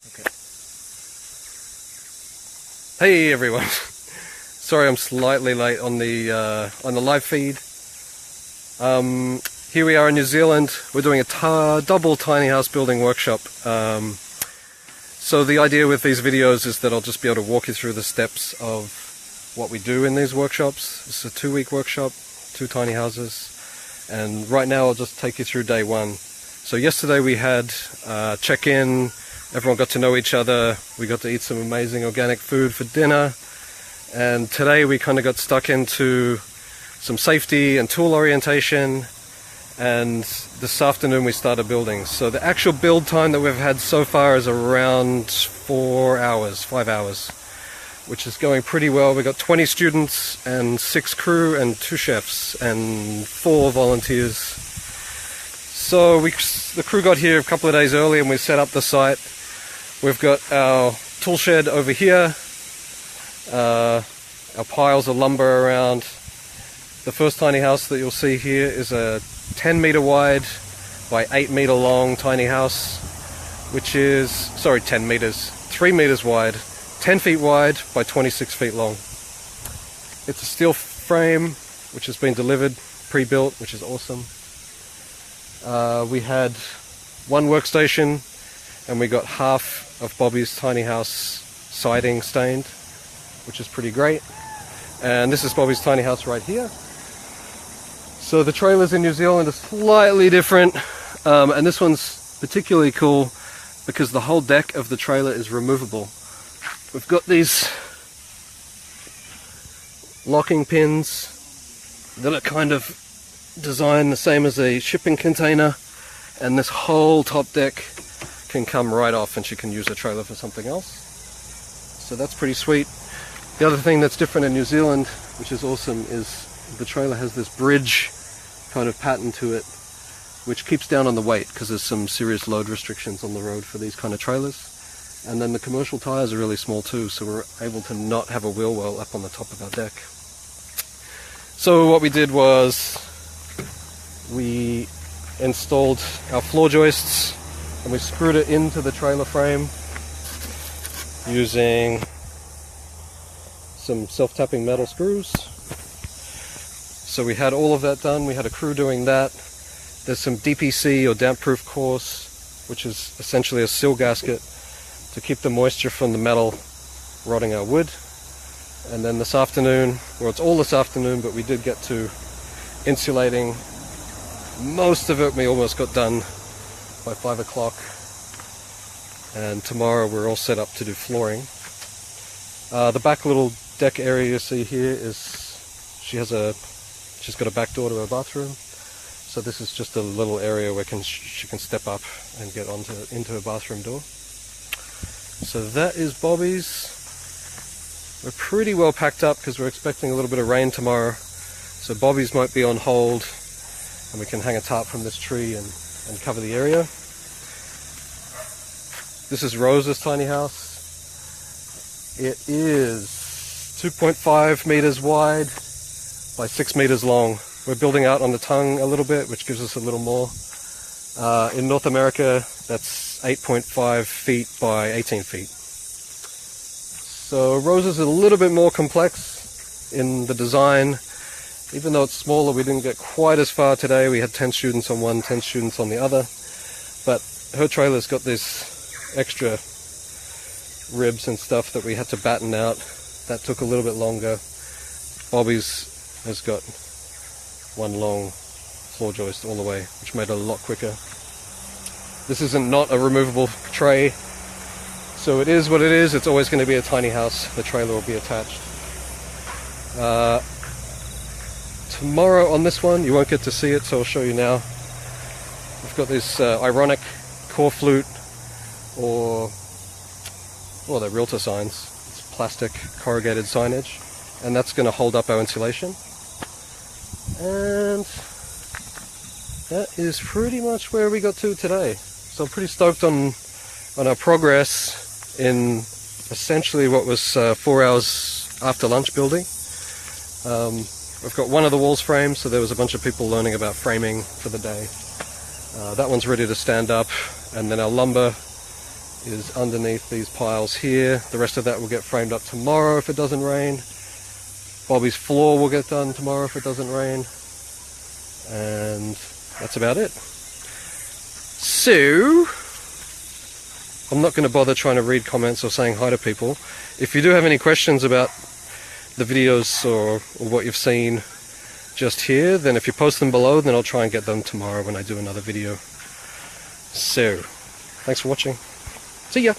Okay. Hey everyone. Sorry I'm slightly late on the live feed. Here we are in New Zealand. We're doing a double tiny house building workshop. So the idea with these videos is that I'll just be able to walk you through the steps of what we do in these workshops. It's a 2-week workshop, 2 tiny houses, and right now I'll just take you through day 1. So yesterday we had check-in, everyone got to know each other, we got to eat some amazing organic food for dinner, and today we kind of got stuck into some safety and tool orientation, and this afternoon we started building. So the actual build time that we've had so far is around 5 hours, which is going pretty well. We've got 20 students and 6 crew and 2 chefs and 4 volunteers. So the crew got here a couple of days early and we set up the site. We've got our tool shed over here, our piles of lumber around. The first tiny house that you'll see here is a 10 meter wide by 8 meter long tiny house, which is, 10 meters, 3 meters wide, 10 feet wide by 26 feet long. It's a steel frame which has been delivered, pre-built, which is awesome. We had 1 workstation and we got half of Bobby's tiny house siding stained, which is pretty great. And this is Bobby's tiny house right here. So the trailers in New Zealand are slightly different, and this one's particularly cool because the whole deck of the trailer is removable. We've got these locking pins that are kind of designed the same as a shipping container, and this whole top deck can come right off and she can use the trailer for something else. So that's pretty sweet. The other thing that's different in New Zealand, which is awesome, is the trailer has this bridge kind of pattern to it, which keeps down on the weight because there's some serious load restrictions on the road for these kind of trailers. And then the commercial tires are really small too, so we're able to not have a wheel well up on the top of our deck. So what we did was we installed our floor joists and we screwed it into the trailer frame using some self-tapping metal screws. So we had all of that done. We had a crew doing that. There's some DPC or damp proof course, which is essentially a seal gasket to keep the moisture from the metal rotting our wood. And then this afternoon, well, it's all this afternoon, but we did get to insulating. Most of it we almost got done by 5 o'clock. And tomorrow we're all set up to do flooring. The back little deck area you see here is, she's got a back door to her bathroom. So this is just a little area where she can step up and get into her bathroom door. So that is Bobby's. We're pretty well packed up because we're expecting a little bit of rain tomorrow. So Bobby's might be on hold and we can hang a tarp from this tree and cover the area. This is Rose's tiny house. It is 2.5 meters wide by 6 meters long. We're building out on the tongue a little bit, which gives us a little more. In North America, that's 8.5 feet by 18 feet. So Rose is a little bit more complex in the design. Even though it's smaller, we didn't get quite as far today. We had 10 students on one, 10 students on the other. But her trailer's got this extra ribs and stuff that we had to batten out. That took a little bit longer. Bobby's has got 1 long floor joist all the way, which made it a lot quicker. This isn't not a removable tray, so it is what it is. It's always going to be a tiny house. The trailer will be attached. Tomorrow on this one, you won't get to see it, so I'll show you now. We've got this ironic core flute, or they're realtor signs. It's plastic corrugated signage, and that's going to hold up our insulation. And that is pretty much where we got to today. So I'm pretty stoked on our progress in essentially what was 4 hours after lunch building. We've got one of the walls framed, so there was a bunch of people learning about framing for the day. That one's ready to stand up, and then our lumber is underneath these piles here. The rest of that will get framed up tomorrow if it doesn't rain. Bobby's floor will get done tomorrow if it doesn't rain. And that's about it. So, I'm not going to bother trying to read comments or saying hi to people. If you do have any questions about the videos or what you've seen just here, then if you post them below, then I'll try and get them tomorrow when I do another video. So, thanks for watching. See ya!